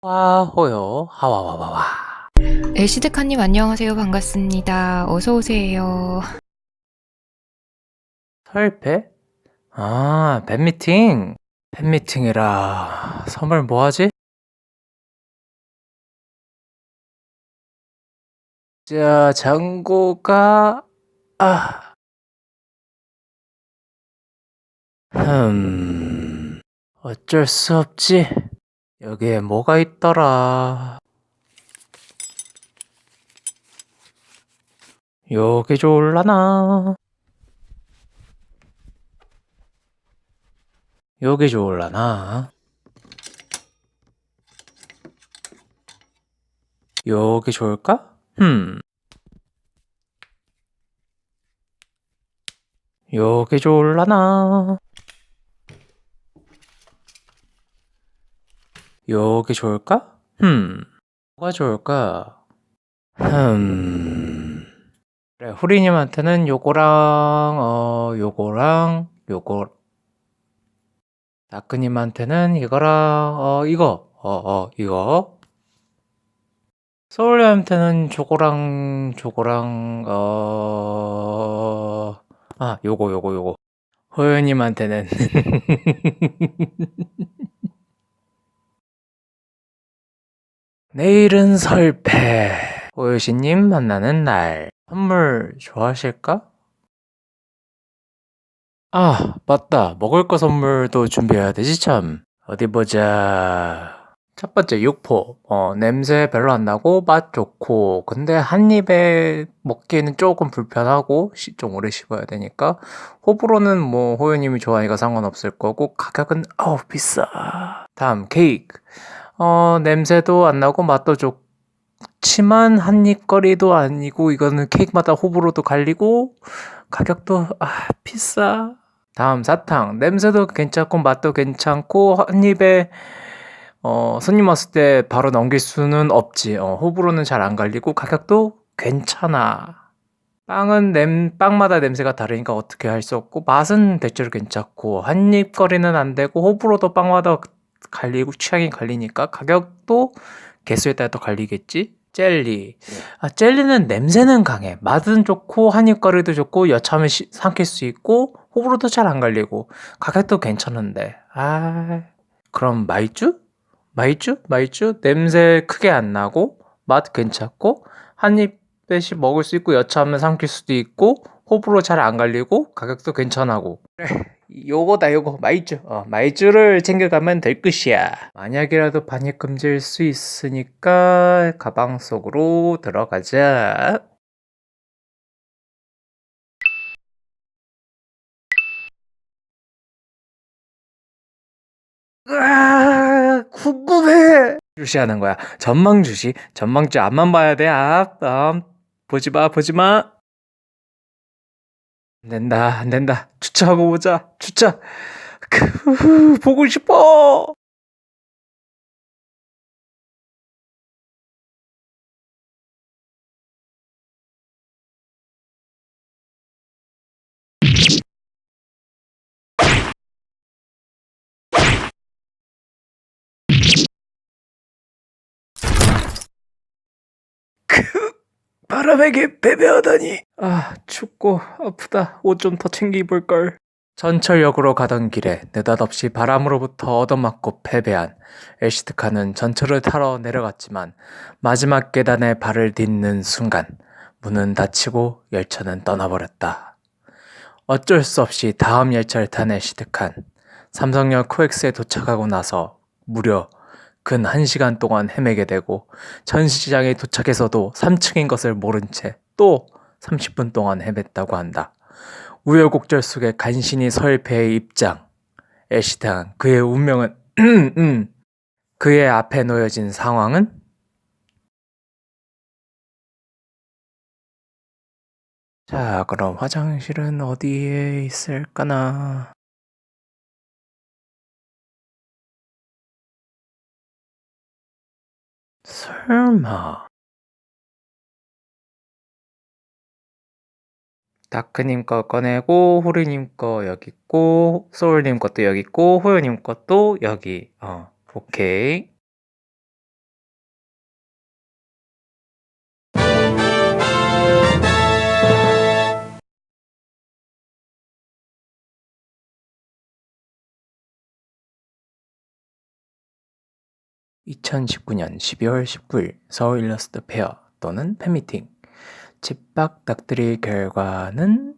와호요 하와와와와. 에시드카님 안녕하세요. 반갑습니다. 어서 오세요. 설패? 아, 팬미팅? 팬미팅이라 선물 뭐하지? 자, 장고가 아, 어쩔 수 없지. 여기에 뭐가 있더라. 요게 좋을라나? 요게 좋을라나? 요게 좋을까? 요게 좋을라나? 요게 좋을까? 뭐가 좋을까? 그래, 후리님한테는 요거랑, 다크님한테는 이거랑, 이거. 소울님한테는 요거. 호연님한테는, 내일은 설패. 호요시님 만나는 날. 선물 좋아하실까? 아, 맞다. 먹을 거 선물도 준비해야 되지, 참. 어디 보자. 첫 번째, 육포. 냄새 별로 안 나고 맛 좋고. 근데 한 입에 먹기에는 조금 불편하고, 좀 오래 씹어야 되니까. 호불호는 뭐, 호요님이 좋아하니까 상관없을 거고, 가격은, 비싸. 다음, 케이크. 냄새도 안 나고 맛도 좋지만, 한 입거리도 아니고, 이거는 케이크마다 호불호도 갈리고, 가격도, 비싸. 다음 사탕. 냄새도 괜찮고 맛도 괜찮고 한 입에 손님 왔을 때 바로 넘길 수는 없지. 호불호는 잘 안 갈리고 가격도 괜찮아. 빵마다 냄새가 다르니까 어떻게 할 수 없고 맛은 대체로 괜찮고 한 입 거리는 안 되고 호불호도 빵마다 갈리고 취향이 갈리니까 가격도 개수에 따라 또 갈리겠지. 젤리. 젤리는 냄새는 강해. 맛은 좋고 한 입 거리도 좋고 여차하면 삼킬 수 있고 호불호도 잘 안 갈리고 가격도 괜찮은데. 그럼 마이쮸? 냄새 크게 안 나고 맛 괜찮고 한 입에씩 먹을 수 있고 여차하면 삼킬 수도 있고 호불호 잘 안 갈리고 가격도 괜찮하고. 요거 마이쮸를 챙겨가면 될 것이야. 만약이라도 반입 금지일 수 있으니까 가방 속으로 들어가자. 궁금해. 주시하는 거야. 전망주 앞만 봐야 돼. 보지 마. 안 된다. 주차하고 보자. 주차. 보고 싶어. 바람에게 패배하다니. 춥고 아프다. 옷 좀 더 챙겨 입을걸. 전철역으로 가던 길에 느닷없이 바람으로부터 얻어맞고 패배한 엘시드카는 전철을 타러 내려갔지만 마지막 계단에 발을 딛는 순간 문은 닫히고 열차는 떠나버렸다. 어쩔 수 없이 다음 열차를 탄 엘시드칸. 삼성역 코엑스에 도착하고 나서 무려 근 1시간 동안 헤매게 되고 전시장에 도착해서도 3층인 것을 모른 채 또 30분 동안 헤맸다고 한다. 우여곡절 속에 간신히 서울패의 입장. 엘시당 그의 운명은 그의 앞에 놓여진 상황은 자, 그럼 화장실은 어디에 있을까나? 설마 다크님 거 꺼내고 호리님 거 여기 있고 소울님 것도 여기 있고 호요님 것도 여기. 오케이. 2019년 12월 19일 서울 일러스트 페어 또는 팬미팅. 집박 닥들이 결과는